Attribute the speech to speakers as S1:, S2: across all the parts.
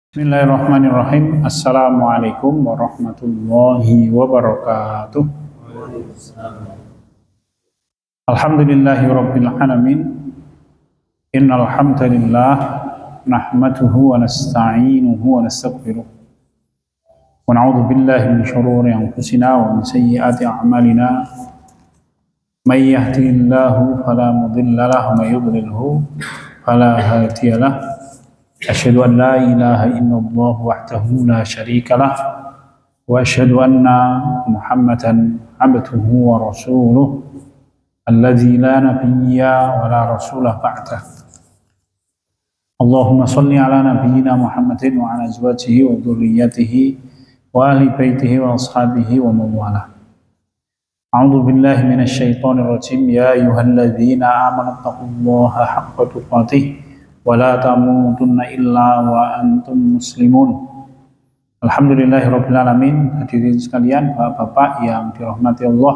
S1: Bismillahirrahmanirrahim. Assalamualaikum warahmatullahi wabarakatuh. Alhamdulillahi rabbil alamin. Innal hamdalillah nahmaduhu wa nasta'inuhu wa nastaghfiruh. Wa na'udzu billahi min shururi anfusina wa min sayyiati a'malina. May yahdihillahu fala mudilla lahu wa may yudlilhu fala hadiya lahu. Asyhadu an la ilaha illallah wahdahu la syarika lah wa asyhadu anna Muhammadan abduhu wa rasuluh alladzi la nabiyya wa la rasulah ba'dah. Allahumma shalli ala nabiyyina Muhammadin wa ala azwajihi wa dhurriyyatihi wa ahli baitihi wa ashabihi wa man walah. A'udzu billahi minasy syaithanir rajim. Ya ayyuhalladzina amanu taqullaha haqqa tuqatih wala tamutunna illa wa antum muslimun. Alhamdulillahirabbil alamin. Hadirin sekalian, Bapak-bapak yang dirahmati Allah,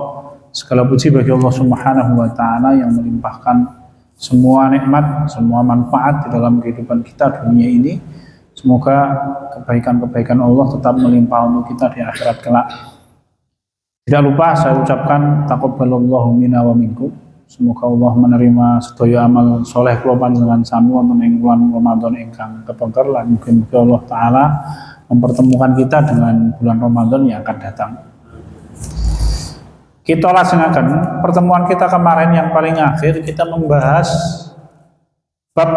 S1: segala puji bagi Allah Subhanahu wa taala yang melimpahkan semua nikmat, semua manfaat di dalam kehidupan kita dunia ini. Semoga kebaikan-kebaikan Allah tetap melimpah untuk kita di akhirat kelak. Tidak lupa saya ucapkan taqabbalallahu minna wa minkum. Semoga Allah menerima sedaya amal soleh kula panjenengan sami wonten ing bulan Ramadan ingkang kepengker lan mugi-mugi Allah taala mempertemukan kita dengan bulan Ramadan yang akan datang. Kita laksanakan pertemuan kita kemarin yang paling akhir, kita membahas bab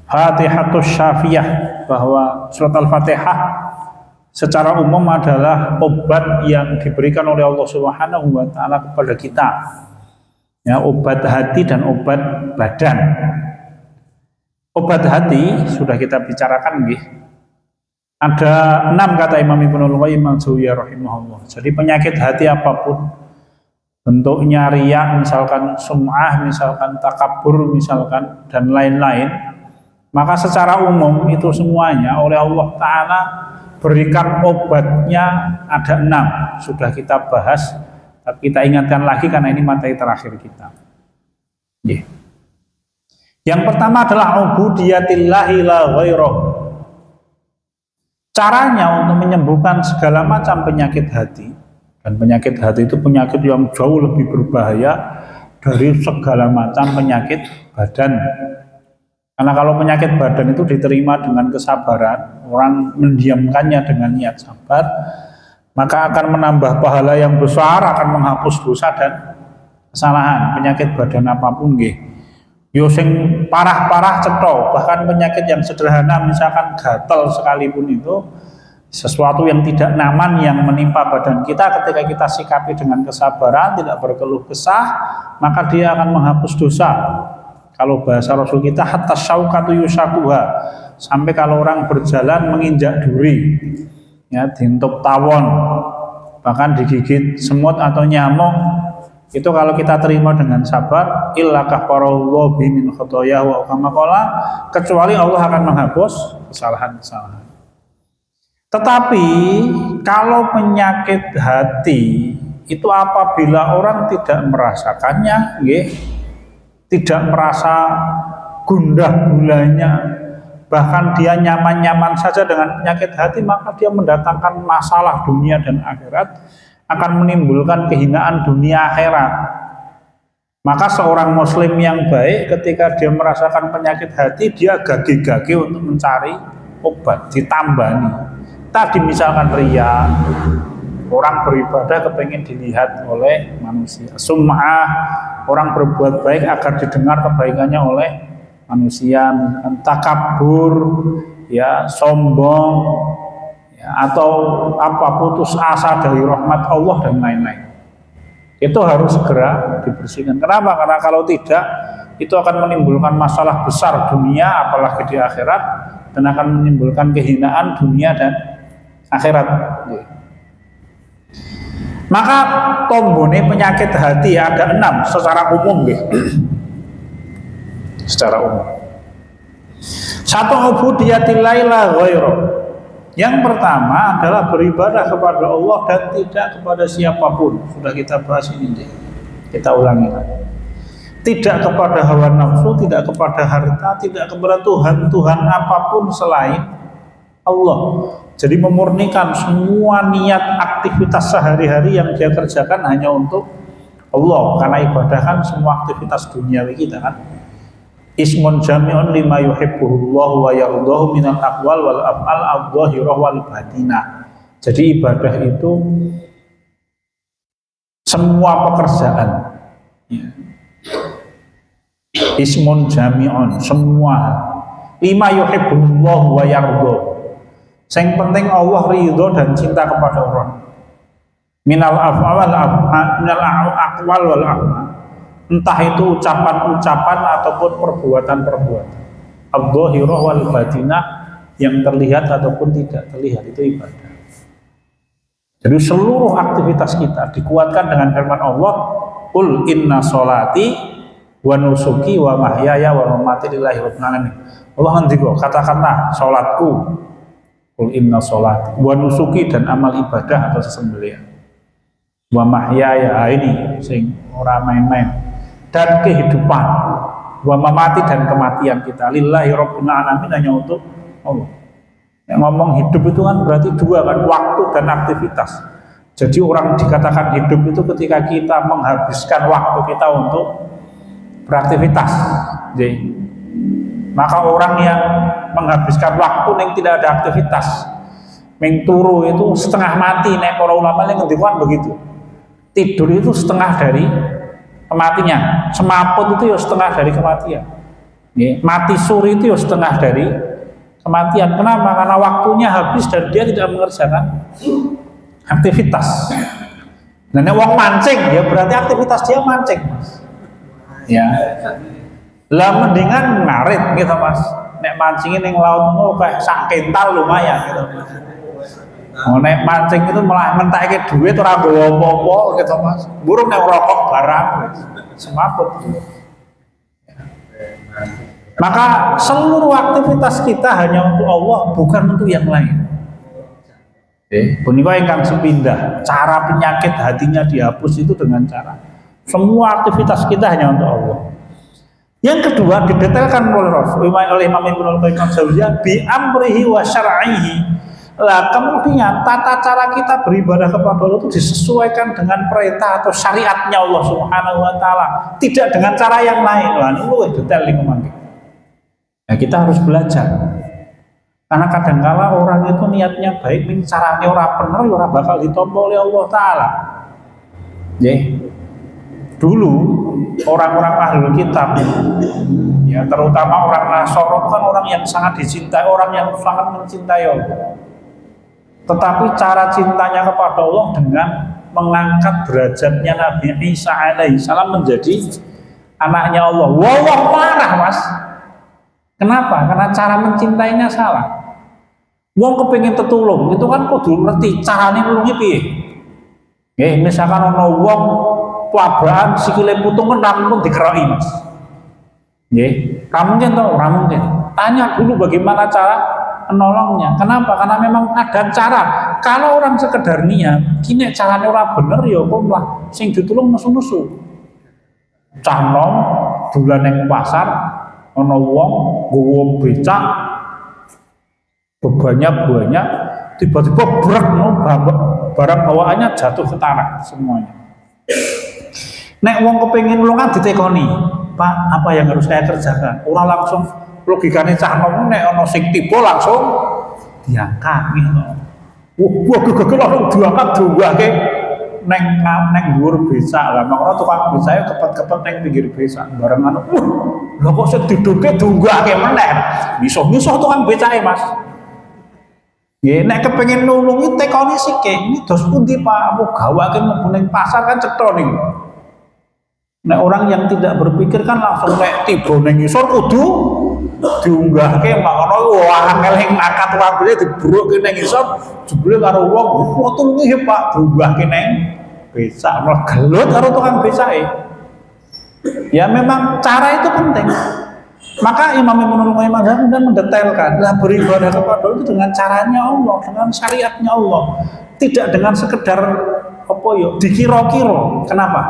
S1: Fatihatus Syafiyah, bahwa surat Al-Fatihah secara umum adalah obat yang diberikan oleh Allah Subhanahu wa taala kepada kita. Ya, obat hati dan obat badan. Obat hati sudah kita bicarakan, nggih. Ada 6 kata Imam Ibnul Qayyim al-Jauziyah rahimahullah. Jadi penyakit hati apapun, bentuknya riya, misalkan sum'ah, misalkan takabur, misalkan dan lain-lain, maka secara umum itu semuanya oleh Allah taala berikan obatnya ada 6. Sudah kita bahas. Tapi kita ingatkan lagi karena ini materi terakhir kita. Yang pertama adalah ubudiyatillahi la ghairah. Caranya untuk menyembuhkan segala macam penyakit hati, dan penyakit hati itu penyakit yang jauh lebih berbahaya dari segala macam penyakit badan. Karena kalau penyakit badan itu diterima dengan kesabaran, orang mendiamkannya dengan niat sabar, maka akan menambah pahala yang besar, akan menghapus dosa dan kesalahan. Penyakit badan apapun nggih. Yo sing parah-parah cetha, bahkan penyakit yang sederhana misalkan gatal sekalipun itu sesuatu yang tidak nyaman yang menimpa badan kita, ketika kita sikapi dengan kesabaran, tidak berkeluh kesah, maka dia akan menghapus dosa. Kalau bahasa Rasul kita hatta syaukatu yusakuha, sampai kalau orang berjalan menginjak duri, ya, dintuk tawon, bahkan digigit semut atau nyamuk, itu kalau kita terima dengan sabar, illa kafarallahu bi min khotoyahu wa kama qala, kecuali Allah akan menghapus kesalahan-kesalahan. Tetapi kalau penyakit hati itu apabila orang tidak merasakannya, nggih, tidak merasa gundah gulanya, bahkan dia nyaman-nyaman saja dengan penyakit hati, maka dia mendatangkan masalah dunia dan akhirat, akan menimbulkan kehinaan dunia akhirat. Maka seorang muslim yang baik ketika dia merasakan penyakit hati, dia gage-gage untuk mencari obat, ditambani. Tadi misalkan riya, orang beribadah kepengen dilihat oleh manusia. Sum'ah, orang berbuat baik agar didengar kebaikannya oleh manusia. Takabur, ya, sombong, ya, atau apa, putus asa dari rahmat Allah dan lain-lain. Itu harus segera dibersihkan. Kenapa? Karena kalau tidak, itu akan menimbulkan masalah besar dunia apalagi di akhirat, dan akan menimbulkan kehinaan dunia dan akhirat. Maka tombone penyakit hati ada 6 secara umum, secara umum. Satu, ubudiyatillahi la ghairah. Yang pertama adalah beribadah kepada Allah dan tidak kepada siapapun. Sudah kita bahas ini, kita ulangi lagi. tidak kepada hawa nafsu, tidak kepada harta, tidak kepada Tuhan apapun selain Allah. Jadi memurnikan semua niat aktivitas sehari-hari yang dia kerjakan hanya untuk Allah, karena ibadah kan semua aktivitas duniawi kita kan. Ismun jami'un lima yuhibbuhullah wa yardahu minal aqwal wal af'al adh-dhahirah wal batinah. Jadi ibadah itu semua pekerjaan. Ya. Ismun jami'un, semua lima yuhibbullah wa yardahu. Yang penting Allah ridho dan cinta kepada orang. Minal af'al minal aqwal wal af'al. Entah itu ucapan-ucapan ataupun perbuatan-perbuatan. Adh-dhahirah wal batinah, yang terlihat ataupun tidak terlihat, itu ibadah. Jadi seluruh aktivitas kita dikuatkan dengan firman Allah, "Qul inna sholati wa nusuki wa mahyaya wa mamati lillahi rabbil alamin." Allah ngendika, katakanlah salatku, qul inna sholati wa nusuki, dan amal ibadah atau sesembelihan, wa mahyaya, ini sing ora main-main, dan kehidupan, wa mamati, dan kematian kita lillahi rabbil alamin, hanya untuk Allah. Yang ngomong hidup itu kan berarti dua kan, waktu dan aktivitas. Jadi orang dikatakan hidup itu ketika kita menghabiskan waktu kita untuk beraktivitas. Jadi, maka orang yang menghabiskan waktu yang tidak ada aktivitas, yang turu itu setengah mati. Nek para ulama yang ngendikan begitu. Tidur itu setengah dari kematian, semaput itu ya setengah dari kematian. Mati suri itu ya setengah dari kematian. Kenapa? Karena waktunya habis dan dia tidak mengerjakan aktivitas. Nah, wong mancing ya berarti aktivitas dia mancing, Mas. Ya. Lah mendingan ngarit gitu, Mas. Nek mancingin yang laut mau kayak sak kental lumayan gitu. Oh, nek mancing itu malah mentake duit ora nggawa apa-apa gitu, Mas. Burung nek rokok barang semaput. Maka seluruh aktivitas kita hanya untuk Allah, bukan untuk yang lain. Punika ingkang sepindah, cara penyakit hatinya dihapus itu dengan cara semua aktivitas kita hanya untuk Allah. Yang kedua didetailkan oleh Imam Ibnu Qayyim al-Jauziyah bi amrihi wa syar'ihi. Lah kemudian tata cara kita beribadah kepada Allah itu disesuaikan dengan perintah atau syariatnya Allah Subhanahu wa taala, tidak dengan cara yang lain. Lah niku detail niku mangke. Nah, kita harus belajar. Karena kadangkala orang itu niatnya baik, ning carane ora bener, ora bakal ditampa oleh Allah taala. Nggih. Dulu orang-orang ahlul kitab, ya terutama orang Nasrani, kan orang yang sangat dicintai, orang yang sangat mencintai Allah. Tetapi cara cintanya kepada Allah dengan mengangkat derajatnya Nabi Isa alaihissalam menjadi anaknya Allah. Allah marah, Mas. Kenapa? Karena cara mencintainya salah. Wong kepengin tetulung, itu kan kudu ngerti carane nulungi piye. Nggih, misalkan ana wong kuabrahan sikile putung kan rampung dikeroki, Mas. Nggih, ra mungkin to, ora mungkin. Tanya dulu bagaimana cara menolongnya. Kenapa? Karena memang ada cara. Kalau orang sekedar niat, kini caranya ora bener ya kok lah sing ditulung nesu-nesu. Cah nom dolan ning pasar ana wong nggawa becak bebannya banyak, tiba-tiba brek barang bawaannya jatuh ke tanah semuanya. Nek wong kepengin nulungan ditekoni, Pak, apa yang harus saya kerjakan? Orang langsung logikane cah nom nek ana sing tiba langsung diangkat gitu. Wah, gegel langsung diangkat duwake neng dhuwur becak. Lah makanya tukang becake kepet-kepet neng pinggir becak bareng anu. Lha kok sing diduduke dunggake meneh. Miso-miso tukang becake, Mas. Nggih, nek kepengin nulungi tekoni sike, ini dos pundi Pak? Aku gawake mlebu ning pasar kan cetha ning. Nek orang yang tidak berpikir kan langsung nek tiba ning ngisor kudu diunggahke makono wah ngeleng angkat wabile dibruke ning ngisor jebule karo wong foto nggih Pak diunggahke ning becak malah gelut karo tukang becake. Ya memang cara itu penting. Maka Imam Ibnu Qayyim kemudian mendetailkan lah beribadah kepada Allah itu dengan caranya Allah, dengan syariatnya Allah, tidak dengan sekedar apa ya dikira-kira. Kenapa?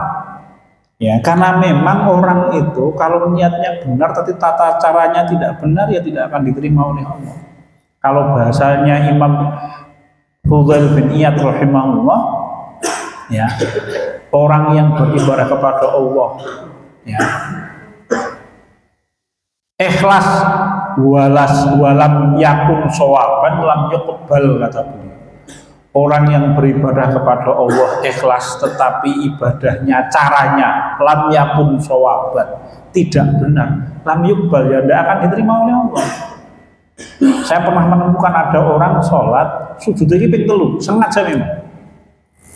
S1: Ya, karena memang orang itu kalau niatnya benar tapi tata caranya tidak benar ya tidak akan diterima oleh Allah. Kalau bahasanya Imam Fudail bin Iyad rahimahullah, ya, orang yang beribadah kepada Allah, ya, ikhlas walam yakun sawaban lam yuqbal, kata beliau. Orang yang beribadah kepada Allah ikhlas tetapi ibadahnya, caranya lam yakun sawaban, tidak benar, lam yuqbal, ya tidak akan diterima oleh Allah. Saya pernah menemukan ada orang sholat sujud ini ping telu, sengaja memang.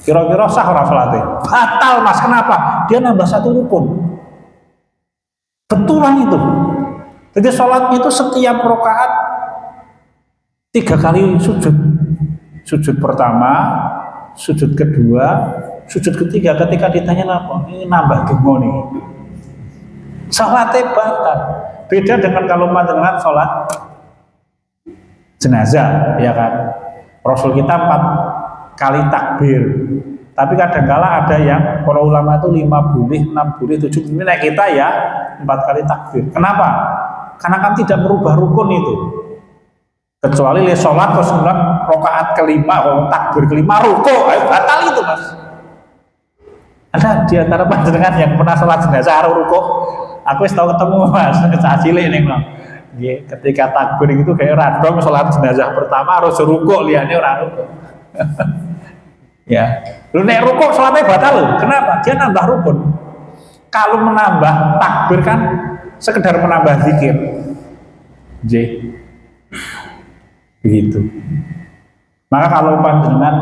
S1: Kira-kira sah ora sholatnya? Batal mas, kenapa? Dia nambah satu rukun. Betulan itu. Jadi sholatnya itu setiap rakaat 3 kali sujud. Sujud pertama, sujud kedua, sujud ketiga. Ketika ditanya apa? Ini nambah gembo nih. Sholatnya batal. Beda dengan kalau dengan sholat jenazah, ya kan? Rasul kita 4 kali takbir. Tapi kadang-kala ada yang para ulama itu 5 boleh, 6 boleh, 7 boleh. Nah kita ya 4 kali takbir. Kenapa? Karena kan tidak merubah rukun itu. Kecuali le sholat terus rakaat kelima, takbir kelima, ruko, batal itu mas. Ada di antara panjenengan yang pernah sholat jenazah karo ruko? Aku wis tau ketemu mas, cilik ning no. Ketika takbir itu kayak radong sholat jenazah pertama harus ruko, liane ora ruko. Ya, lu nek ruko sholatnya batal loh. Kenapa? Dia nambah rukun. Kalau menambah takbir kan sekedar menambah zikir. J. Begitu. Maka kalau panjenengan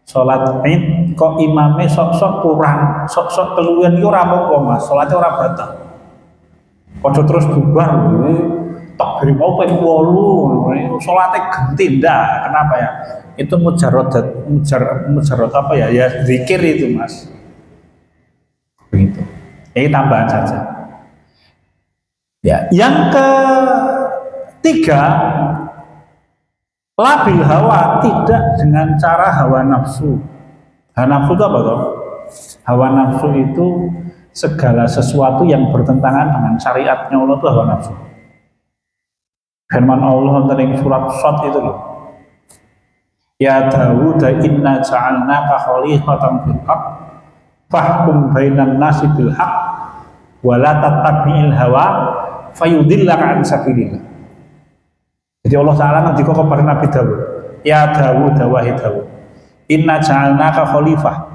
S1: sholat Id kok imamnya sok-sok kurang, sok-sok keluwen itu ora apa-apa mas, sholatnya ora batal. Kok terus bubar, takbir mau ping 8, sholatnya ganti ndak. Kenapa ya? Itu mujarrad apa ya? Ya zikir itu mas. Begitu. Ini tambahan saja. Ya, yang ketiga, labil hawa, tidak dengan cara hawa nafsu. Hawa nafsu itu apa toh? Hawa nafsu itu segala sesuatu yang bertentangan dengan syariatnya Allah itu hawa nafsu. Firman Allah tentang surat Shad itu loh. Ya Dawud inna ja'alnaka khalifatan fil ardh fahkum bainan nasi bil haqq wa la tattabi'il hawa fayudillaka an sabilillah. Jadi Allah Ta'ala nanti kok kepada Nabi Dawud, ya Dawud, wahai Dawud, inna ja'alnaka khalifah.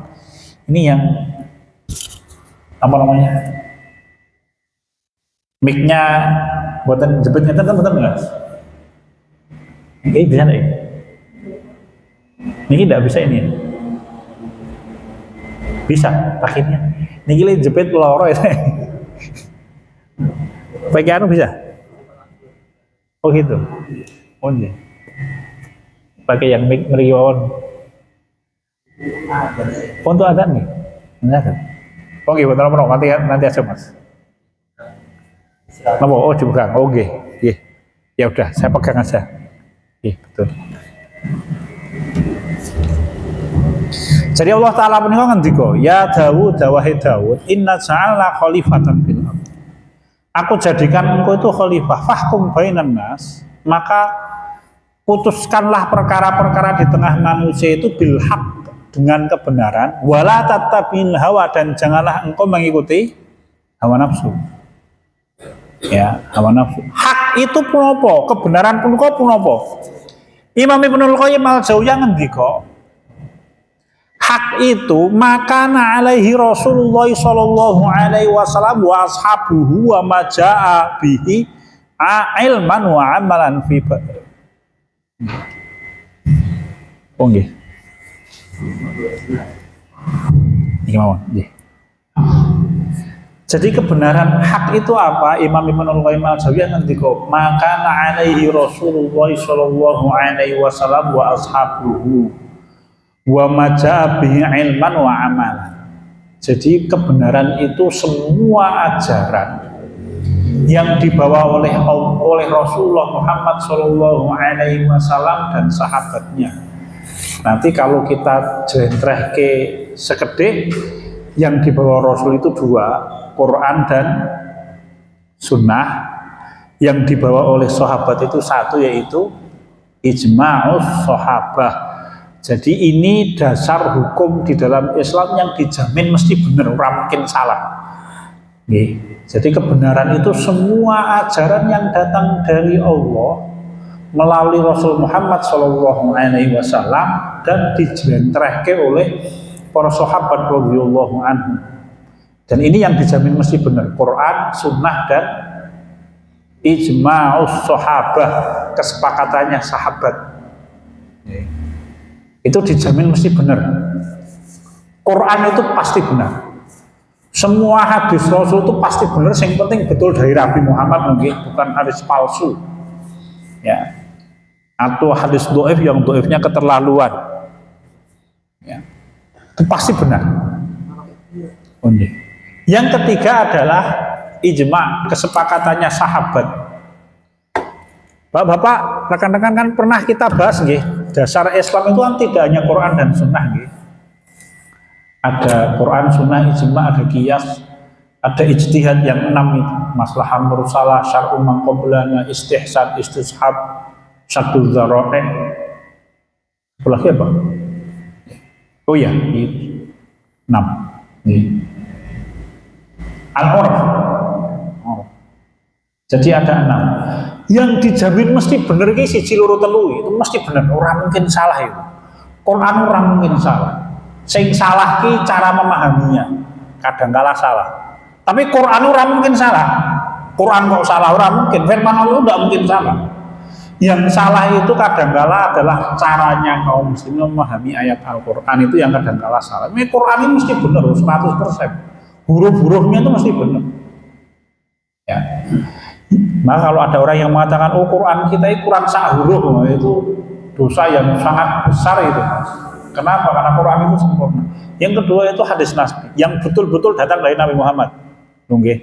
S1: Ini yang apa namanya? Mic-nya buatan jepit ngeten kan betul enggak? Ini bisa enggak? Ini tidak bisa ini. Bisa paketnya. Ini jepit loro itu. Pakai anu bisa? Oh gitu. Oh iya. Pakai yang mic ngeriwon. Untuk ada nih. Ada. Oh gitu, nanti aja mas. Napa? Oh dipegang. Oh nggih. Nggih. Ya udah, saya pegang aja. Nggih, betul. Jadi Allah Ta'ala menika ngendika, ya Dawud, wahai Dawud, inna ja'alna khalifatan fil ardh. Aku jadikan engkau itu khalifah, fahkum bainan nas, maka putuskanlah perkara-perkara di tengah manusia itu bil haq, dengan kebenaran, wala tattabil hawa, dan janganlah engkau mengikuti hawa nafsu. Ya, hawa nafsu. Hak itu punopo, kebenaran pun kok punopo. Imam Ibnul Qayyim al-Jauziyah ngendika, hak itu makana alaihi Rasulullah sallallahu alaihi wasallam wa ashabuhu wa majaa bihi ilman wa amalan fi oh nggih iki mawon nggih. Jadi kebenaran hak itu apa? Imam Ibnul Qayyim al-Jauziyah ngendika makana alaihi Rasulullah sallallahu alaihi wasallam wa ashabuhu wa majaa bihi ilman wa amalan. Jadi kebenaran itu semua ajaran yang dibawa oleh Rasulullah Muhammad Shallallahu Alaihi Wasallam dan sahabatnya. Nanti kalau kita jlentreh ke sekedhik, yang dibawa Rasul itu dua, Quran dan Sunnah. Yang dibawa oleh sahabat itu satu, yaitu ijma'us sahabah. Jadi ini dasar hukum di dalam Islam yang dijamin mesti benar, ora mungkin salah. Jadi kebenaran itu semua ajaran yang datang dari Allah melalui Rasul Muhammad SAW dan dijelentrehke oleh para sahabat radhiyallahu anhum. Dan ini yang dijamin mesti benar, Quran, Sunnah, dan ijma'us sahabah, kesepakatannya sahabat. Itu dijamin mesti benar. Quran itu pasti benar. Semua hadis Rasul itu pasti benar, yang penting betul dari Nabi Muhammad, bukan hadis palsu. Ya. Atau hadis dhaif yang dhaifnya keterlaluan. Ya. Itu pasti benar. Yang ketiga adalah ijma', kesepakatannya sahabat. Bapak-bapak, rekan-rekan kan pernah kita bahas dasar Islam itu kan tidak hanya Quran dan Sunnah Ada Quran, Sunnah, ijma', ada qiyas, ada ijtihad yang 6 itu. Maslahah mursalah, syar'u man qablana, istihsan, istishab, syaddu dzara'i. Apalagi apa? Oh ya, 6. Al-Urf. Jadi ada 6. Yang dijamin mesti bener ki siji loro telu, itu mesti bener, ora mungkin salah itu. Quran ora mungkin salah. Sing salah ki cara memahaminya. Kadangkala salah. Tapi Quran ora mungkin salah. Quran kok salah ora mungkin. Firman Allah enggak mungkin salah. Yang salah itu kadangkala adalah caranya kaum muslimin memahami ayat Al-Qur'an, itu yang kadangkala salah. Ini Quran ini mesti benar 100%. Huruf-hurufnya itu mesti benar. Ya. Maka kalau ada orang yang mengatakan, oh Quran kita ini kurang sak huruf, itu dosa yang sangat besar itu. Kenapa? Karena Quran itu sempurna. Yang kedua itu hadis Nabi, yang betul-betul datang dari Nabi Muhammad. Nggih.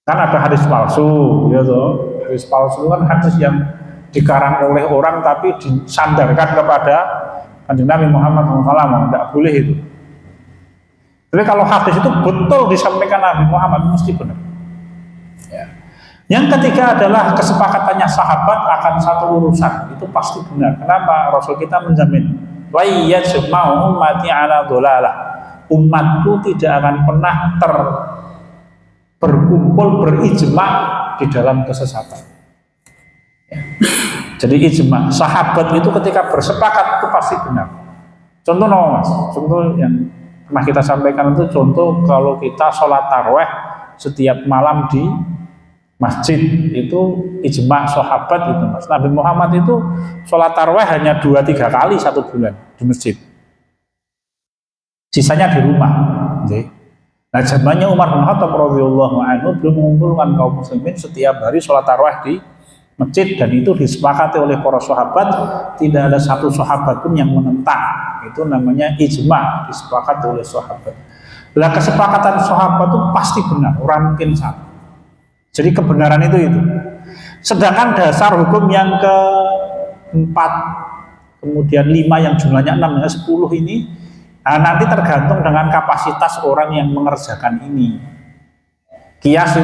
S1: Kan ada hadis palsu, ya toh. Hadis palsu kan hadis yang dikarang oleh orang tapi disandarkan kepada Kanjeng Nabi Muhammad SAW. Tidak boleh itu. Tapi kalau hadis itu betul disampaikan Nabi Muhammad, mesti benar. Ya. Yang ketiga adalah kesepakatannya sahabat akan satu urusan, itu pasti benar. Kenapa? Rasul kita menjamin, wa yajma'u ummati ala dhalalah. Umatku tidak akan pernah berkumpul berijma di dalam kesesatan. Ya. Jadi ijma, sahabat itu ketika bersepakat itu pasti benar. Contoh Mas, contoh yang pernah kita sampaikan itu, contoh kalau kita sholat tarawih setiap malam di masjid, itu ijma sahabat itu Mas. Nabi Muhammad itu sholat tarawih hanya 2-3 kali satu bulan di masjid, sisanya di rumah. Nah zamannya Umar bin Khattab radhiyallahu anhu belum mengumpulkan kaum muslimin setiap hari sholat tarawih di masjid, dan itu disepakati oleh para sahabat, tidak ada satu sahabat pun yang menentang. Itu namanya ijma, disepakati oleh sahabat. Lah kesepakatan sahabat itu pasti benar, orang mungkin salah. Jadi kebenaran itu. Sedangkan dasar hukum yang keempat, kemudian 5 yang jumlahnya 6 dan 10 ini, nah nanti tergantung dengan kapasitas orang yang mengerjakan ini. Kias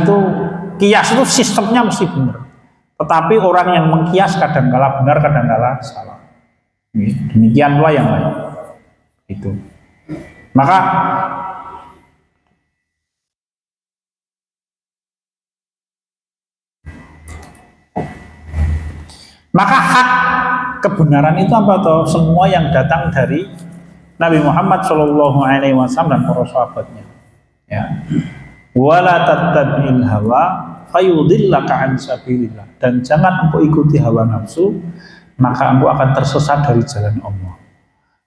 S1: itu sistemnya mesti benar. Tetapi orang yang mengkias kadang-kala benar, kadang-kala salah. Demikian pula yang lain. Itu. Maka hak kebenaran itu apa toh? Semua yang datang dari Nabi Muhammad SAW dan para sahabatnya. Ya. Wala tattabi'il hawa fayudillaka an sabilillah. Dan jangan engkau ikuti hawa nafsu, maka engkau akan tersesat dari jalan Allah.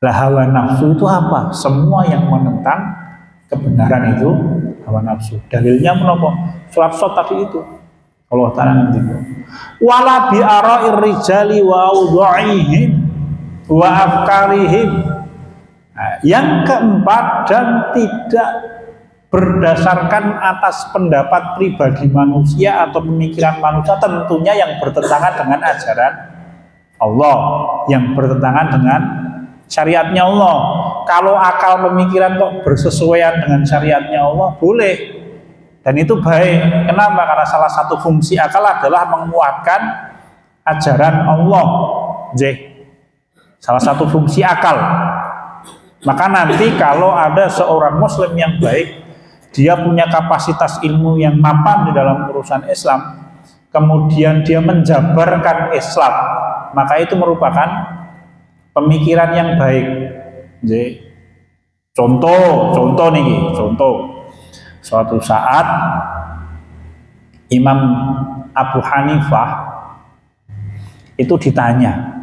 S1: Lah hawa nafsu itu apa? Semua yang menentang kebenaran itu hawa nafsu. Dalilnya menapa? Surat Shad tadi itu. Allah Ta'ala nanti. Wala bi'ara'ir rijali wa awdu'ihim wa afkarihim. Nah, yang keempat, dan tidak berdasarkan atas pendapat pribadi manusia atau pemikiran manusia, tentunya yang bertentangan dengan ajaran Allah, yang bertentangan dengan syariatnya Allah. kalau akal pemikiran kok bersesuaian dengan syariatnya Allah, boleh. Dan itu baik. Kenapa? Karena salah satu fungsi akal adalah menguatkan ajaran Allah. Salah satu fungsi akal. Maka nanti kalau ada seorang muslim yang baik, dia punya kapasitas ilmu yang mapan di dalam urusan Islam, kemudian dia menjabarkan Islam, maka itu merupakan pemikiran yang baik. Contoh nih, suatu saat Imam Abu Hanifah itu ditanya,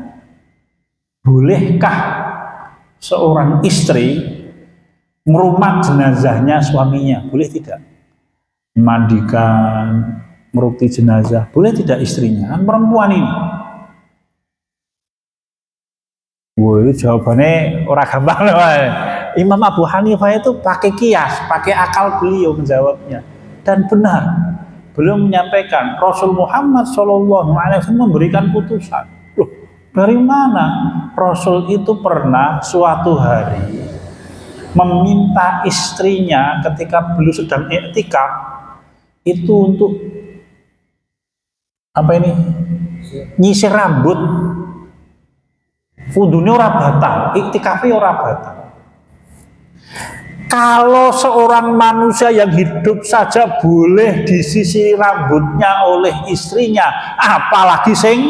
S1: bolehkah seorang istri merumat jenazahnya suaminya? Boleh tidak? Mandikan, meruti jenazah, boleh tidak istrinya? Kan perempuan ini. Woi, jawabannya orang gampang loh. Imam Abu Hanifah itu pakai kias, pakai akal beliau menjawabnya, dan benar. Beliau menyampaikan Rasul Muhammad SAW memberikan putusan. Loh, dari mana? Rasul itu pernah suatu hari meminta istrinya ketika beliau sedang iktikaf itu untuk apa ini? Nyisir rambut. Wudhunya ora batal, iktikafnya ora batal. Kalau seorang manusia yang hidup saja boleh disisiri rambutnya oleh istrinya, apalagi sing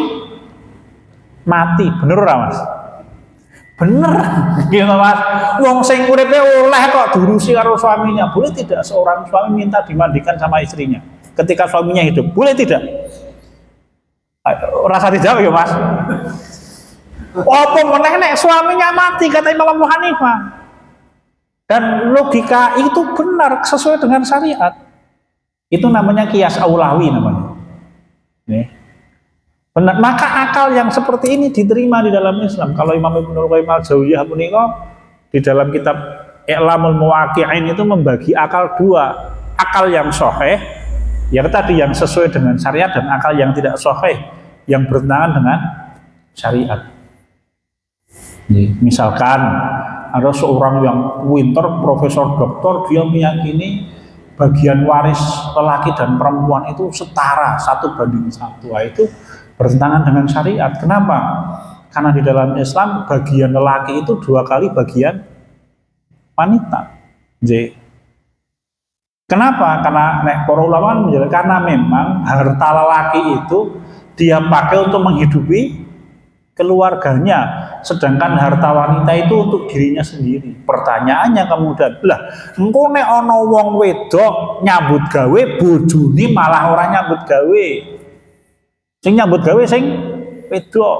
S1: mati. Bener ora, Mas? Bener, gitu Mas. Wong sing uripe oleh kok diurusi karo suaminya. Boleh tidak seorang suami minta dimandikan sama istrinya ketika suaminya hidup? Boleh tidak? Rasa dijawab ya, Mas. Apa meneh nek suaminya mati, kata Imam Abu Hanifah. Dan logika itu benar sesuai dengan syariat. Itu namanya kias aulawi namanya. Nih. Benar. Maka akal yang seperti ini diterima di dalam Islam. Kalau Imam Ibnul Qayyim al-Jauziyah punika di dalam kitab I'lamul Muwaqqi'in itu membagi akal dua. Akal yang sahih, yang tadi yang sesuai dengan syariat, dan akal yang tidak sahih, yang bertentangan dengan syariat. Misalkan ada seorang yang pinter, profesor, doktor, dia meyakini bagian waris lelaki dan perempuan itu setara 1:1. Itu bertentangan dengan syariat. Kenapa? Karena di dalam Islam bagian lelaki itu 2 kali bagian wanita. Kenapa? Karena para ulama menjelaskan karena memang harta lelaki itu dia pakai untuk menghidupi keluarganya, sedangkan harta wanita itu untuk dirinya sendiri. Pertanyaannya kemudian, lah engko nek ana wong wedok nyambut gawe, bojone malah orang nyambut gawe. Sing nyambut gawe sing wedok.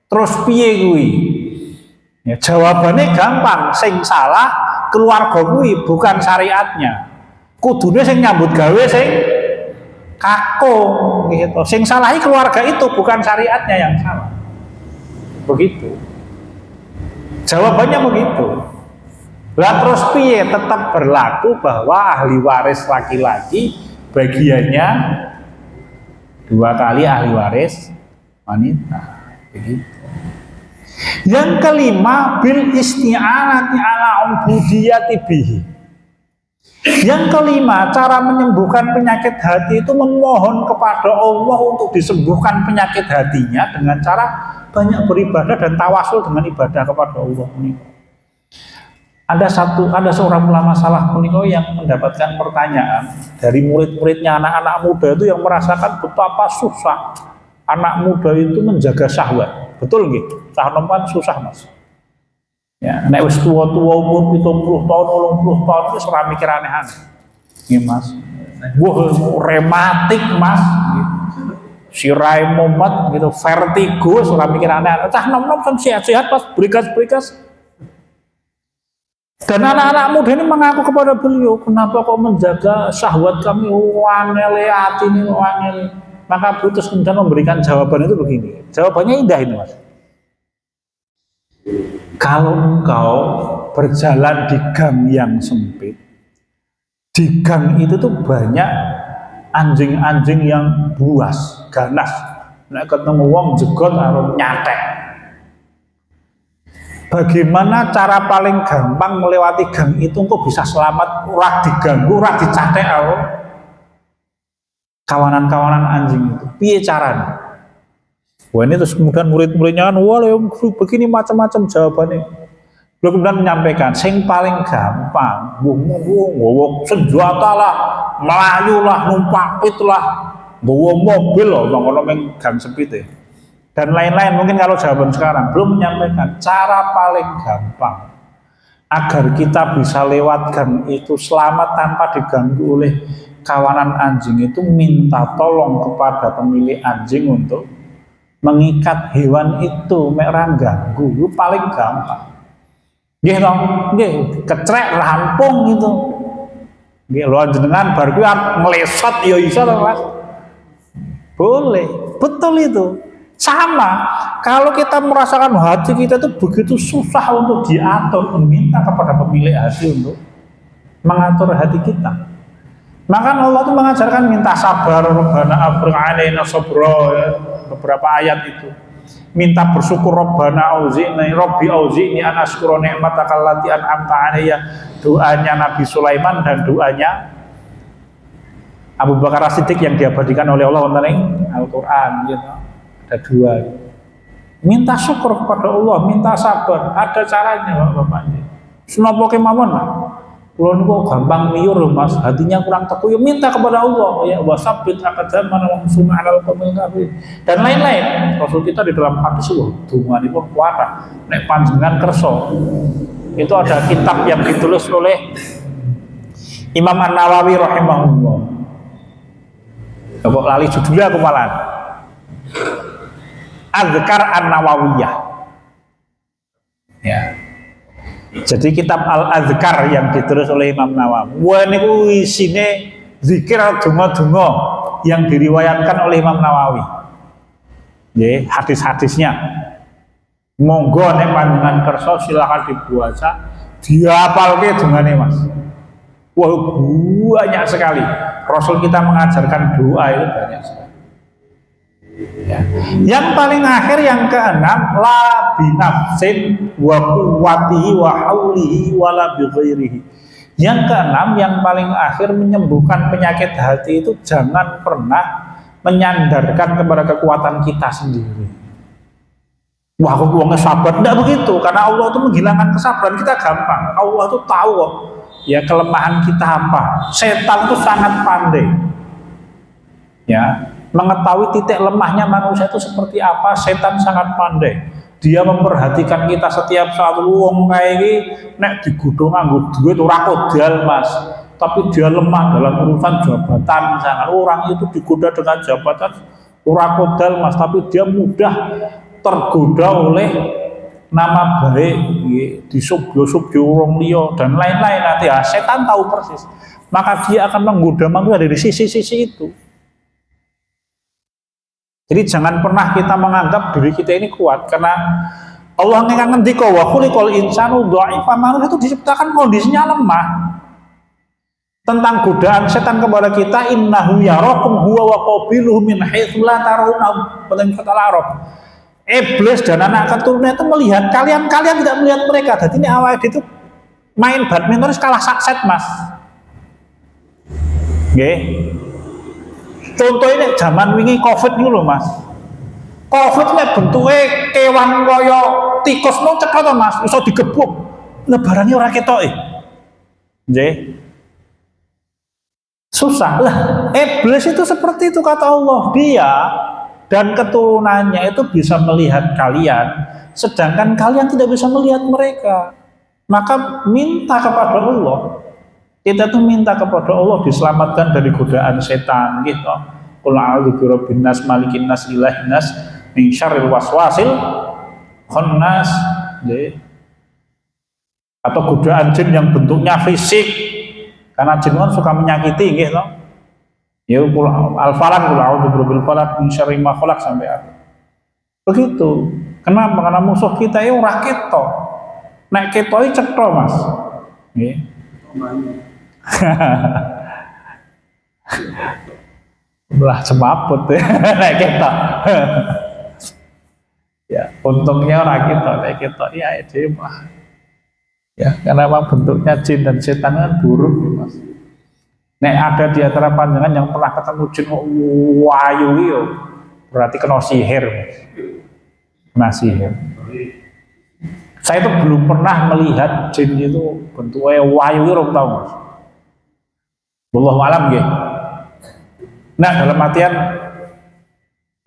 S1: Terus piye kuwi? Ya, jawabannya gampang, sing salah keluarga kuwi, bukan syariatnya. Kudune sing nyambut gawe sing kakung gitu. Sing salahi keluarga itu, bukan syariatnya yang salah. Begitu. Jawabannya begitu. Lah terus piye? Tetap berlaku bahwa ahli waris laki-laki bagiannya 2 kali ahli waris wanita. Begitu. Yang kelima, bil isti'anati ala ubudiyati bihi. Yang kelima, cara menyembuhkan penyakit hati itu memohon kepada Allah untuk disembuhkan penyakit hatinya dengan cara banyak beribadah dan tawasul dengan ibadah kepada Allah. Ada seorang ulama salaf yang mendapatkan pertanyaan dari murid-muridnya, anak-anak muda itu yang merasakan betapa susah anak muda itu menjaga syahwat. Betul gitu, cah nompan susah Mas. Ya, nek wis tua-tua umur 70 tahun, 80 tahun itu ora mikir aneh-aneh. Nggih Mas. Wah, rematik Mas. Sirai mumet gitu, vertigo, ora mikir aneh-aneh. Cah nom-nom kan sehat-sehat pas berikas-berikas. Dan anak-anak muda ini mengaku kepada beliau, kenapa kok menjaga syahwat kami wangele hati ini wangele. Maka putus kemudian memberikan jawaban itu begini. Jawabannya indah ini Mas. Kalau engkau berjalan di gang yang sempit, di gang itu tuh banyak anjing-anjing yang buas, ganas. Nek ketemu wong jegot karo nyatek. Bagaimana cara paling gampang melewati gang itu kok bisa selamat, ora diganggu, ora dicatek karo kawanan-kawanan anjing itu? Piye caranya? Wah, ini terus kemudian murid-muridnya kan, wah begini macam-macam jawabannya. Beliau kemudian menyampaikan, sing paling gampang, senjata lah, melayu lah, numpak pit lah, bawa mobil loh, bang gang sempit ya. Dan lain-lain. Mungkin kalau jawaban sekarang belum menyampaikan cara paling gampang agar kita bisa lewat gang itu selamat tanpa diganggu oleh kawanan anjing itu, minta tolong kepada pemilik anjing untuk mengikat hewan itu merah ganggu. Itu paling gampang. Nggih to, nggih kecrek rampung itu. Nggih lho jenengan bar kuwi melesat ya iso to, Mas. Boleh, betul itu. Sama, kalau kita merasakan hati kita itu begitu susah untuk diatur, meminta kepada pemilik hati untuk mengatur hati kita. Maka Allah itu mengajarkan minta sabar, Rabbana afrigh alaina sabra, ya, beberapa ayat itu. Minta bersyukur, Rabbana auzi'ni, Rabbi auzi'ni an asykura ni'mataka allati an'amta 'alayya. Doanya Nabi Sulaiman dan doanya Abu Bakar As-Siddiq yang diabadikan oleh Allah dalam Al-Qur'an gitu. Ada dua. Minta syukur kepada Allah, minta sabar. Ada caranya, Bapak. Senopo kemawon lah. Kulo niku gampang miyur Mas, hatinya kurang teguh, ya minta kepada Allah, ya wasabbit aqdamana wa ansurna 'alal qaumil kafirin. Dan lain-lain. Rasul kita di dalam hadis donganipun kuwat. Nek panjenengan kersa. Itu ada kitab yang ditulis oleh Imam An-Nawawi rahimahullah. Kok lali judulnya aku malah. Adzkar An-Nawawiyah. Ya. Jadi kitab Al-Adzkar yang ditulis oleh Imam Nawawi. Wah niku isine zikir donga-donga yang diriwayatkan oleh Imam Nawawi. Nggih, hadis-hadisnya. Monggo nek panjenengan kersa silakan dibaca, dihafalke dongane Mas. Wah, banyak sekali. Rasul kita mengajarkan doa itu banyak sekali. Ya. Yang paling akhir yang keenam, la binafsin wa quwwatihi wa haulihi wa la bighairihi. Yang keenam, yang paling akhir menyembuhkan penyakit hati itu jangan pernah menyandarkan kepada kekuatan kita sendiri. Wah, aku wongnya sabar, enggak begitu, karena Allah itu menghilangkan kesabaran kita gampang. Allah itu tahu kok ya kelemahan kita apa. Setan itu sangat pandai. Ya, mengetahui titik lemahnya manusia itu seperti apa. Setan sangat pandai. Dia memperhatikan kita setiap saat. Wong kayak iki nek digodhong nganggo duit ora kodal Mas, tapi dia lemah dalam urusan jabatan misalnya. Orang itu digoda dengan jabatan ora kodal Mas, tapi dia mudah tergoda oleh nama baik, disubyo-subyo orang liya dan lain-lain. Nanti ya, setan tahu persis, maka dia akan menggoda manusia dari sisi-sisi itu. Jadi jangan pernah kita menganggap diri kita ini kuat, karena Allah ngendika wa khuliqal insanu dha'ifa, manusia itu diciptakan kondisinya lemah. Tentang godaan setan kepada kita, innahu yarakum huwa wa qabiluhu min haitsu la tarawna, pada kata Arab. Iblis dan anak keturunannya itu melihat kalian tidak melihat mereka. Jadi ini awal itu main badminton kalah sakset Mas. Nggih. Contoh ini zaman wingi Covid ini loh Mas. Covid ini bentuknya kewan kaya tikus mau cekot Mas, iso digebuk. Lebarannya ora ketoke. Nggih. Susah lah. Iblis itu seperti itu kata Allah. Dia dan keturunannya itu bisa melihat kalian, sedangkan kalian tidak bisa melihat mereka. Maka minta kepada Allah. Kita tuh minta kepada Allah diselamatkan dari godaan setan gitu. Qul a'udzu birabbin nas, malikin nas, ilahin nas, min syarril waswasil khannas. Atau godaan jin yang bentuknya fisik. Karena jin kan suka menyakiti gitu. Ya al-falaq, qul a'udzu birabbil falaq min syarri ma khalaq sampai akhir. Begitu. Kenapa? Karena musuh kita itu ora ketok. Nek ketoke cetha Mas. Nggih. Belah semaput ya, nek ketok. Ya. Untungnya orang kita ya itu mah. Ya, karena memang bentuknya jin dan setan kan buruk, Mas. Nek ada di antara panjenengan yang pernah ketemu jin wayu yo, berarti kena sihir, Mas. Kena sihir. Saya itu belum pernah melihat jin itu bentuknya wayu, orang tahu, Mas. Wallahu alam nggih. Nah, dalam artian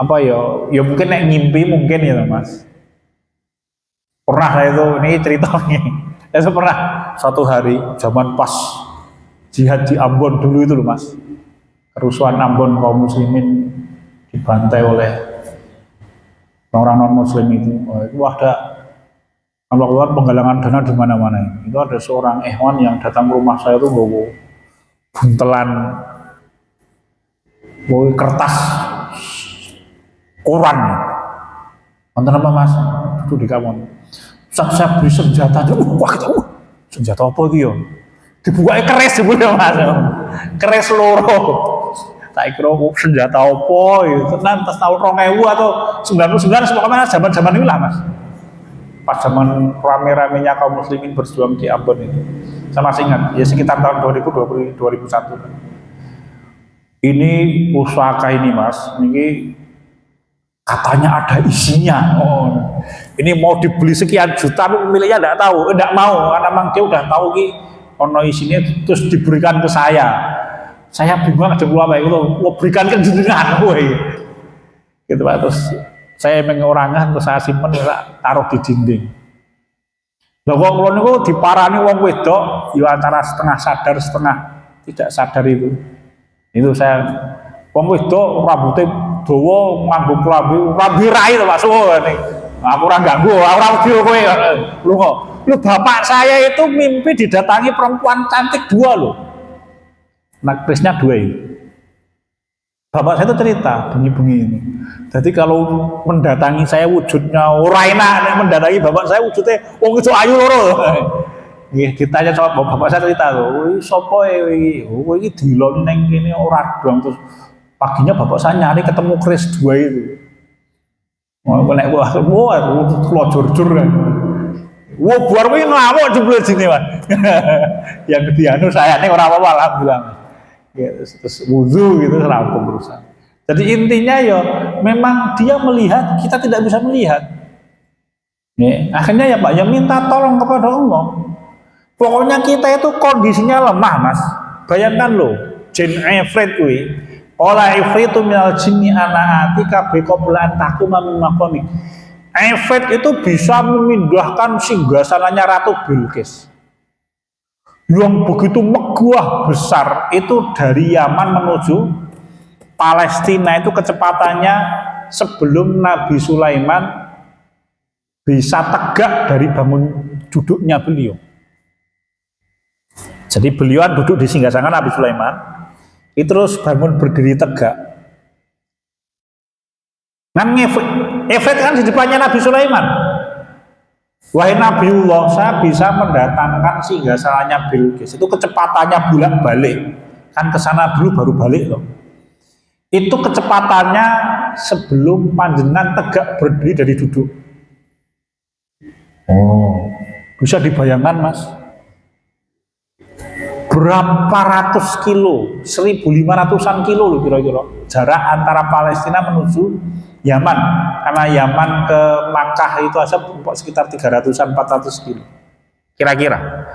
S1: apa ya mungkin nek ngimpi mungkin ya, Mas. Pernah saya itu, ini ceritanya. Saya pernah satu hari zaman pas jihad di Ambon dulu itu loh, Mas. Kerusuhan Ambon kaum muslimin dibantai oleh orang non muslim itu. Itu ada keluar penggalangan dana di mana-mana. Itu ada seorang ikhwan yang datang ke rumah saya itu bawa buntelan bawa kertas koran. Nonton apa, Mas? Itu di kamar. Saya beli senjata, wah kita, senjata apa itu ya? Dibuka keris sebenarnya, Mas. Keris loro. Tak kira senjata apa itu. Tenan tas tahun 2000 atau 99 pokoknya zaman-zaman itu lah, Mas. Pas zaman rame-ramenya kaum muslimin berjuang di Ambon itu. Saya masih ingat, ya sekitar tahun 2001. Ini pusaka ini, Mas. Ini katanya ada isinya. Oh, ini mau dibeli sekian juta, tapi pemiliknya tidak mau, karena memang dia udah tahu ki ono isinya, terus diberikan ke saya. Saya bingung aja gua apa itu, mau berikan ke jenengan, woi. Gitu Pak, terus saya mengorangan, terus saya simpen, taruh di dinding. Lah kok kula niku diparani wong wedok, ya antara setengah sadar setengah tidak sadar itu. Itu saya wong wedok rambutnya dawa nganggo klambi rai to Pak Suwo ning. Aku ora ganggu, ora wedi kowe. Lho kok. Lho bapak saya itu mimpi didatangi perempuan cantik 2 loh. Nah, krisnya 2 ini. Bapak saya itu cerita bengi-bengi ini. Jadi kalau mendatangi saya wujudnya ora enak, mendatangi bapak saya wujudnya wong itu ayu loro. Nggih, ditanya sama bapak saya cerita lho, sapa iki? Oh, iki dilon ning kene ora dong terus paginya bapak saya nyari ketemu kris 2 itu. Wah, nek wah jur-jur kan. Wah, buar kuwi ngamuk jebule sini, Mas. Yang dianu saya ning ora apa-apa alhamdulillah. Ya, terus wudu gitu rampung berusaha. Jadi intinya ya memang dia melihat, kita tidak bisa melihat. Nih, akhirnya ya Pak, ya minta tolong kepada Allah. Pokoknya kita itu kondisinya lemah, Mas. Bayangkan loh, jin ifrit kuwi ola ifritu minal jinni ana atika bi qabla an takuma min maqamik. Ifrit itu bisa memindahkan singgasananya Ratu Bilqis yang begitu megah besar, itu dari Yaman menuju Palestina, itu kecepatannya sebelum Nabi Sulaiman bisa tegak dari bangun duduknya beliau. Jadi beliau duduk di singgasana Nabi Sulaiman, itu terus bangun berdiri tegak. Kan Ifrit kan di depannya Nabi Sulaiman. Wahai Nabiullah, saya bisa mendatangkan singgasananya Bilqis. Itu kecepatannya bolak-balik. Kan kesana dulu baru balik loh. Itu kecepatannya sebelum panjenengan tegak berdiri dari duduk. Oh, bisa dibayangkan, Mas? Berapa ratus kilo, 1.500-an kilo loh kira-kira jarak antara Palestina menuju Yaman, karena Yaman ke Makkah itu aja sekitar 300-an 400 kilo kira-kira,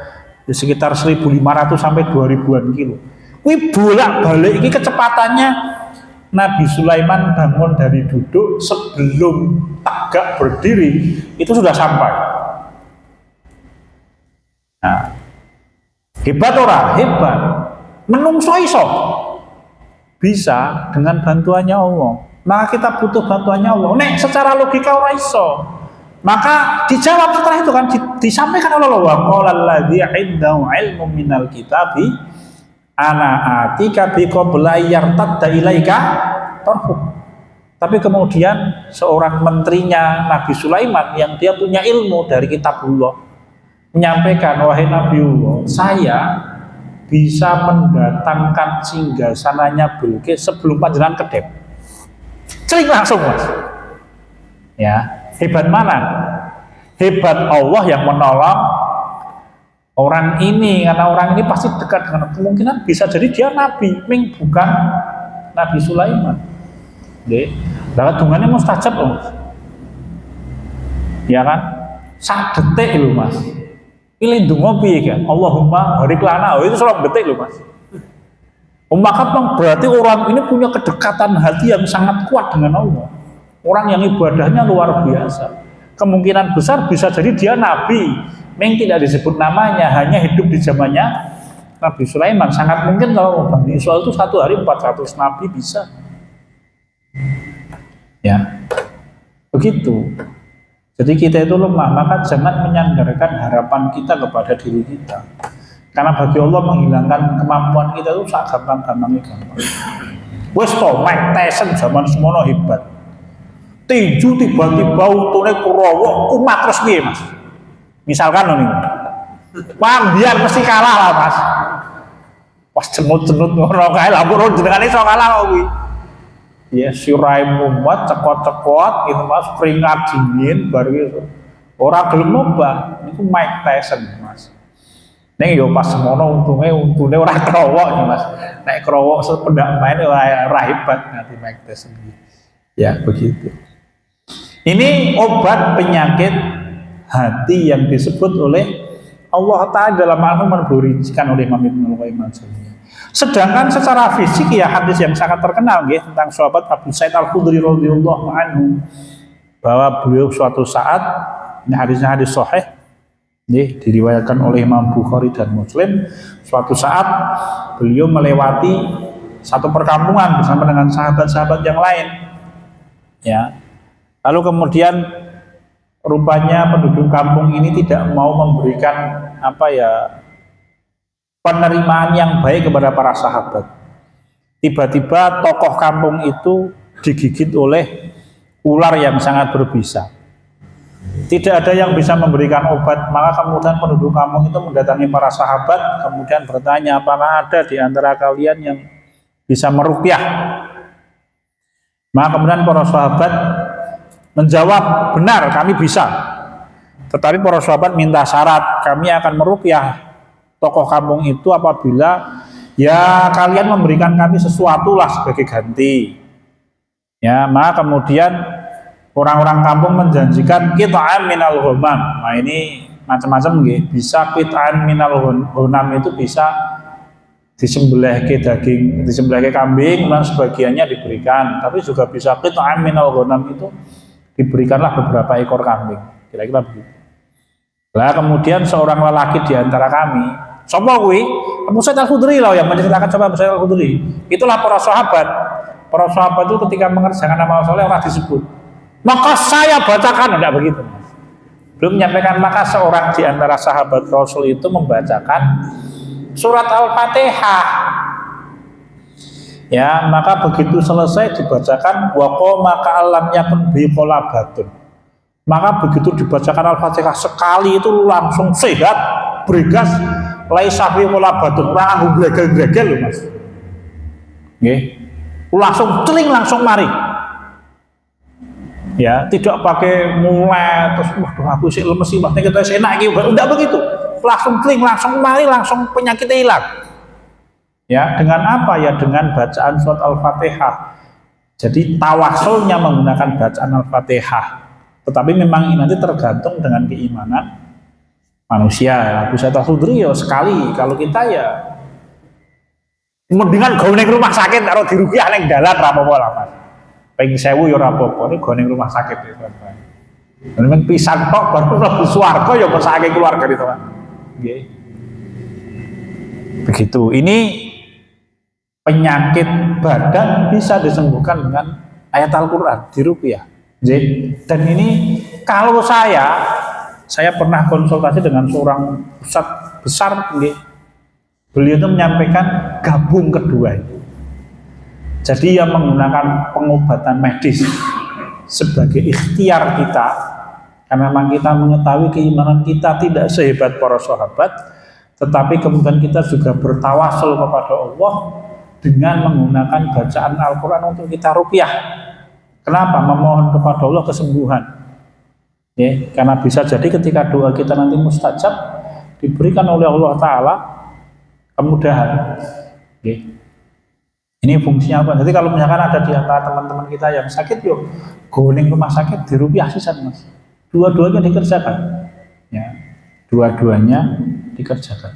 S1: sekitar 1.500 sampai 2.000-an kilo. Wih, bolak-balik ini kecepatannya Nabi Sulaiman bangun dari duduk sebelum tegak berdiri itu sudah sampai. Nah, hebat orang, hebat. Menungso iso bisa dengan bantuannya Allah. Maka kita butuh bantuannya Allah. Nek secara logika ora iso. Maka dijawab setelah itu kan disampaikan oleh Allah, wa qala allazi 'indahu 'ilmun minal kitabi ana atika bi qabla yartadda ilaika tarfuk. Tapi kemudian seorang menterinya Nabi Sulaiman yang dia punya ilmu dari kitabullah menyampaikan, wahai Nabiullah, saya bisa mendatangkan singgasananya Bilqis sebelum panjenengan kedep. Celing langsung, Mas. Ya, Hebat mana? Hebat Allah yang menolong orang ini, karena orang ini pasti dekat dengan kemungkinan bisa jadi dia nabi, bukan Nabi Sulaiman. Nggih. Lah dungane mustajab loh. Ya kan? Sak detik lho Mas. Pilih donga piye kan? Allahumma barik lana. Oh, itu 1 detik lho Mas. Maka berarti orang ini punya kedekatan hati yang sangat kuat dengan Allah. Orang yang ibadahnya luar biasa. Kemungkinan besar bisa jadi dia nabi. Tidak disebut namanya, hanya hidup di zamannya Nabi Sulaiman. Sangat mungkin kalau Bani Israil itu 1 hari 400 nabi bisa. Ya. Begitu. Jadi kita itu lemah, maka jangan menyandarkan harapan kita kepada diri kita. Karena bagi Allah menghilangkan kemampuan kita itu sangat gampang-gampangnya gampang. Wes to Mike Tyson zaman semono hebat. Tinju tiba-tiba untune Kurawa kumat terus piye Mas? Misalkan loh nih. Biar mesti kalah lah Mas. Pas cenut-cenut ngono kae lah purun jenengane iso kalah kok kuwi. Ya sirai mumet cekot-cekot gitu Mas, keringat dingin baru gitu. Ora gelem nobah niku Mike Tyson Mas. Nek yo pas semono untune ora krowok nih Mas. Nek krowok sependak main ora hebat nanti Mike Tyson. Ya begitu. Ini obat penyakit hati yang disebut oleh Allah Ta'ala dalam Al-Quran dirincikan oleh Imam Ibnu Qayyim al-Jauziyah. Sedangkan secara fisik ya hadis yang sangat terkenal ya, tentang sahabat Abu Sa'id Al-Khudri radhiyallahu anhu bahwa beliau suatu saat, ini hadisnya hadis sahih diriwayatkan oleh Imam Bukhari dan Muslim, suatu saat beliau melewati satu perkampungan bersama dengan sahabat-sahabat yang lain ya. Lalu kemudian rupanya penduduk kampung ini tidak mau memberikan penerimaan yang baik kepada para sahabat. Tiba-tiba tokoh kampung itu digigit oleh ular yang sangat berbisa. Tidak ada yang bisa memberikan obat, maka kemudian penduduk kampung itu mendatangi para sahabat, kemudian bertanya, apakah ada di antara kalian yang bisa meruqyah? Maka kemudian para sahabat menjawab, benar kami bisa. Tetapi para sahabat minta syarat, kami akan meruqyah tokoh kampung itu apabila ya kalian memberikan kami sesuatu lah sebagai ganti. Ya, maka kemudian orang-orang kampung menjanjikan qit'an minal ghamam. Nah ini macam-macam nggih, bisa qit'an minal ghamam itu bisa disembelih ke daging, disembelih ke kambing, dan sebagiannya diberikan. Tapi juga bisa qit'an minal ghamam itu diberikanlah beberapa ekor kambing. Kira-kira begitu. Lah kemudian seorang lelaki di antara kami, sapa kuwi? Abu Sa'id Al-Khudri loh yang menceritakan, coba Abu Sa'id Al-Khudri. Itulah para sahabat. Para sahabat itu ketika mengerjakan amal soleh orang disebut. Maka saya bacakan, tidak begitu. Belum menyampaikan, maka seorang di antara sahabat Rasul itu membacakan surat Al-Fatihah. Ya, maka begitu selesai dibacakan wa qoma ka'allam yakun bi qolabatun. Maka begitu dibacakan Al-Fatihah sekali itu langsung sehat, bergas, laisa fi qolabatun, ora anggo gregel-gregel lho Mas. Nggih. Langsung celing langsung mari. Ya, tidak pakai mulai terus waduh aku sih lemes sih, makanya kita enak iki, enggak begitu. Langsung celing, langsung mari, langsung penyakitnya hilang. Ya, dengan apa ya? Dengan bacaan surat Al-Fatihah. Jadi tawasulnya menggunakan bacaan Al-Fatihah. Tetapi memang ini nanti tergantung dengan keimanan manusia. Abu Sa'id Al-Khudri ya sekali, kalau kita ya mendingan gawe ning rumah sakit karo diruqyah ning dalan ra apa-apa lah Mas. Ping 1000 ya ora apa-apa, nek gawe ning rumah sakit ya teman. Memang pisan tok baru mlebu swarga ya mesake keluarga itu kan. Nggih. Begitu. Ini penyakit badan bisa disembuhkan dengan ayat Al-Qur'an, diruqyah. Dan ini kalau saya pernah konsultasi dengan seorang ustadz besar, beliau itu menyampaikan gabung kedua itu. Jadi yang menggunakan pengobatan medis sebagai ikhtiar kita, karena memang kita mengetahui keimanan kita tidak sehebat para sahabat, tetapi kemudian kita juga bertawasul kepada Allah dengan menggunakan bacaan Al-Quran untuk kita ruqyah. Kenapa? Memohon kepada Allah kesembuhan. Ya, karena bisa jadi ketika doa kita nanti mustajab diberikan oleh Allah Ta'ala kemudahan. Ya. Ini fungsinya apa? Jadi kalau misalkan ada di antara teman-teman kita yang sakit, yuk goning rumah sakit dirupiah sisan mas. Dua-duanya dikerjakan. Ya, dua-duanya dikerjakan.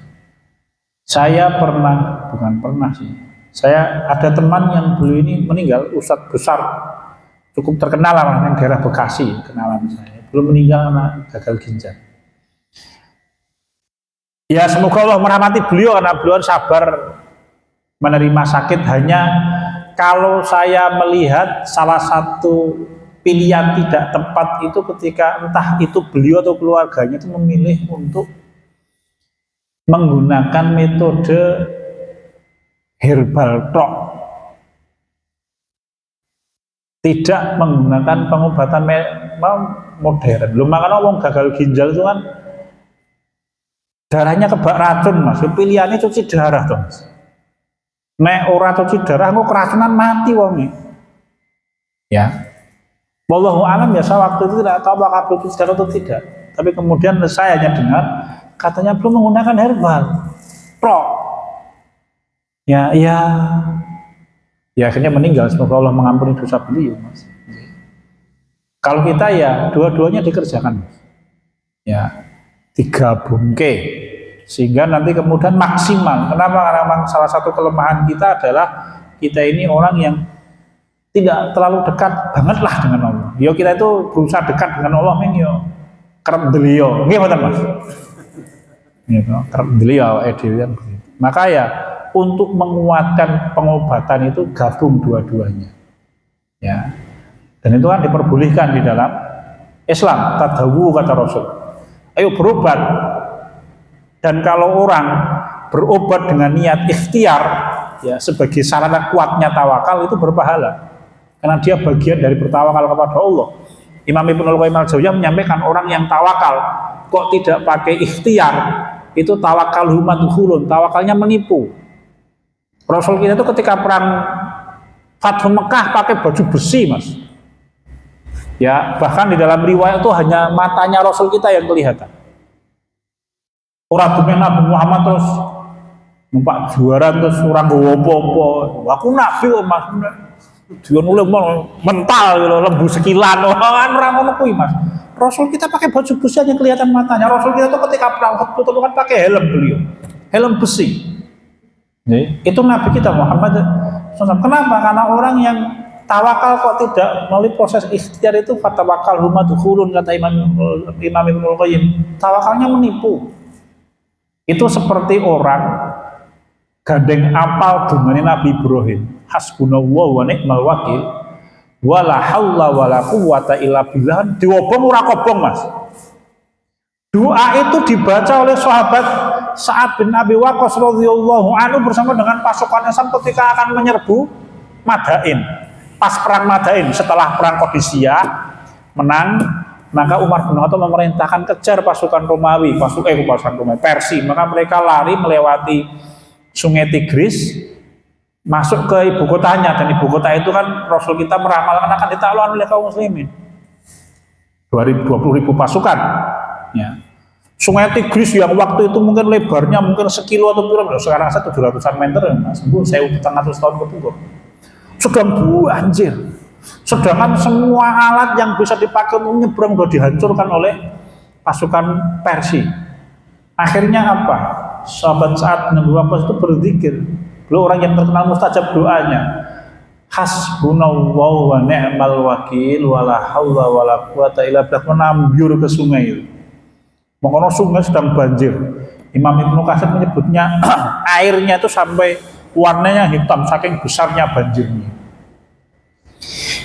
S1: Saya bukan pernah sih. Saya ada teman yang dulu ini meninggal, ustadz besar, cukup terkenal lah yang daerah Bekasi, kenalan saya. Belum meninggal karena gagal ginjal. Ya semoga Allah merahmati beliau karena beliau sabar menerima sakit. Hanya kalau saya melihat salah satu pilihan tidak tepat itu ketika entah itu beliau atau keluarganya itu memilih untuk menggunakan metode herbal tok, tidak menggunakan pengobatan modern. Belum makan ngomong gagal ginjal itu kan darahnya kebak racun mas, pilihannya cuci darah tuh mas. Nek ora cuci darah kok keracunan mati wonge. Ya. Wallahu alam ya, saya waktu itu tidak tahu apakah cuci darah atau tidak. Tapi kemudian saya hanya dengar katanya belum menggunakan herbal. Pro. Ya akhirnya meninggal. Semoga Allah mengampuni dosa beliau mas. Kalau kita ya dua-duanya dikerjakan mas. Ya digabungke sehingga nanti kemudian maksimal. Kenapa? Karena memang salah satu kelemahan kita adalah kita ini orang yang tidak terlalu dekat banget lah dengan Allah. Yo kita itu berusaha dekat dengan Allah men yo kerep delio. Nggih mboten Mas. Gitu, kerep delio kan. Maka ya untuk menguatkan pengobatan itu gabung dua-duanya. Ya. Dan itu kan diperbolehkan di dalam Islam, tadawu kata Rasul. Ayo berobat. Dan kalau orang berobat dengan niat ikhtiar ya sebagai sarana kuatnya tawakal itu berpahala. Karena dia bagian dari bertawakal kepada Allah. Imam Ibnul Qayyim al-Jauziyah menyampaikan orang yang tawakal kok tidak pakai ikhtiar itu tawakal humadhulun, tawakalnya menipu. Rasul kita itu ketika perang Fathu Mekah pakai baju besi mas. Ya bahkan di dalam riwayat itu hanya matanya Rasul kita yang kelihatan. Orang tumen Nabi Muhammad terus numpak juara terus orang gowo-popo. Aku nabi kok mas. Dia nulis mental gitu, lembu sekilan, orang ngono kuwi mas. Rasul kita pakai baju besi yang kelihatan matanya. Rasul kita tuh ketika perang Uhud kan pakai helm beliau, helm besi. Itu Nabi kita Muhammad. Kenapa? Karena orang yang tawakal kok tidak melalui proses ikhtiar itu fatawakal humadhulun kata Imam Ibnul Qayyim. Tawakalnya menipu. Itu seperti orang gandeng apal dungane Nabi Ibrahim. Hasbunallahu wa ni'mal wakil wala haula wala quwwata illa billah, diobong ora kobong mas. Doa itu dibaca oleh sahabat Sa'ad bin Abi Waqqas radhiyallahu anhu bersama dengan pasukan Islam ketika akan menyerbu Madain. Pas perang Madain setelah perang Qadisiyah menang, maka Umar bin Khattab memerintahkan kejar pasukan Romawi, pasukan Romawi Persia. Maka mereka lari melewati Sungai Tigris masuk ke ibu kotanya, dan ibu kota itu kan Rasul kita meramalkan akan ditaklukkan oleh kaum muslimin 20.000 pasukan ya. Sungai Tigris yang waktu itu mungkin lebarnya mungkin sekilo atau berapa, sekarang 700-an meter ya mas, saya udah 100 tahun kemudian sedang banjir, sedangkan semua alat yang bisa dipakai untuk nyebrang sudah dihancurkan oleh pasukan Persia. Akhirnya apa? Sahabat Sa'ad bin Abi Waqqas itu berzikir. Beliau orang yang terkenal mustajab doanya. Hasbunallahu wa ni'mal wakil wala haula wala quwata illa billah, menambyur ke sungai itu. Makanya sungai sedang banjir. Imam Ibnu Katsir menyebutnya airnya itu sampai warnanya hitam saking besarnya banjirnya.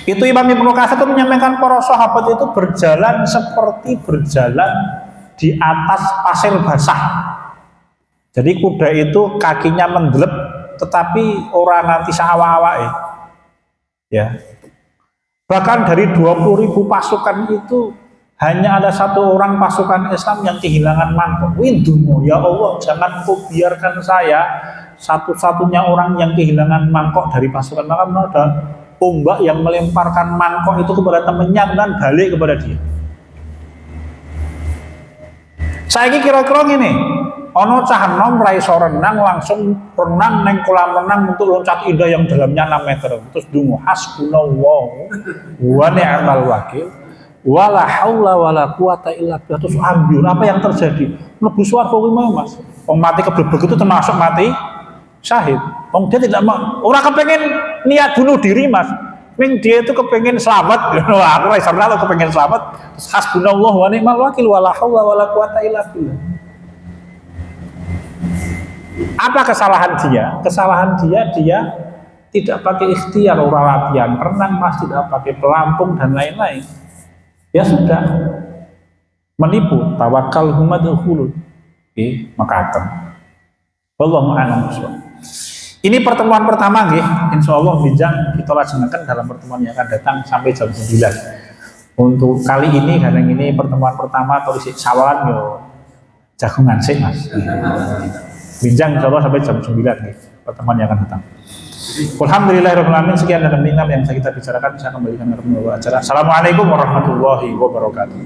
S1: Itu Imam Ibnu Katsir itu menyampaikan para sahabat itu berjalan seperti berjalan di atas pasir basah. Jadi kuda itu kakinya mendelep tetapi orang nanti sawa-awake. Ya. Bahkan dari 20.000 pasukan itu hanya ada satu orang pasukan Islam yang kehilangan mangkok. Windumu ya Allah, jangan kau biarkan saya satu-satunya orang yang kehilangan mangkok dari pasukan. Maka ada ombak yang melemparkan mangkok itu kepada temannya dan balik kepada dia. Saiki kira-kira ngene, ana cah enom ra iso renang langsung renang neng kolam renang untuk loncat indah yang dalamnya 6 meter. Terus dungu hasbunallahu wa ni'mal wakil. Wala haula wala quwata illa billah. Terus ambil apa yang terjadi? Mlebu swarga kuwi mau Mas. Wong mati keblebek itu termasuk mati syahid. Wong dia tidak mau, ora kepengen niat bunuh diri Mas. Ning dia itu kepengen selamat. Wah, aku ra iso kepengen selamat. Hasbunallahu wa ni'mal wakil wala haula wala quwata illa billah. Apa kesalahan dia? Kesalahan dia tidak pakai ikhtiar, ora latihan renang, Mas, tidak pakai pelampung dan lain-lain. Ya sudah, menipu, tawakal humadul khulud. Maka wallahu a'lam bishawab. Ini pertemuan pertama nggih, insyaallah bijang kita laksanakan dalam pertemuan yang akan datang sampai jam 9. Untuk kali ini karena ini pertemuan pertama atau isi sawalan yo jagungan sih Mas. Bijang insyaallah sampai jam 9 nih pertemuan yang akan datang. Alhamdulillahirabbil alamin, sekian dan demikian yang bisa kita bicarakan, saya kembalikan ke acara. Assalamualaikum warahmatullahi wabarakatuh.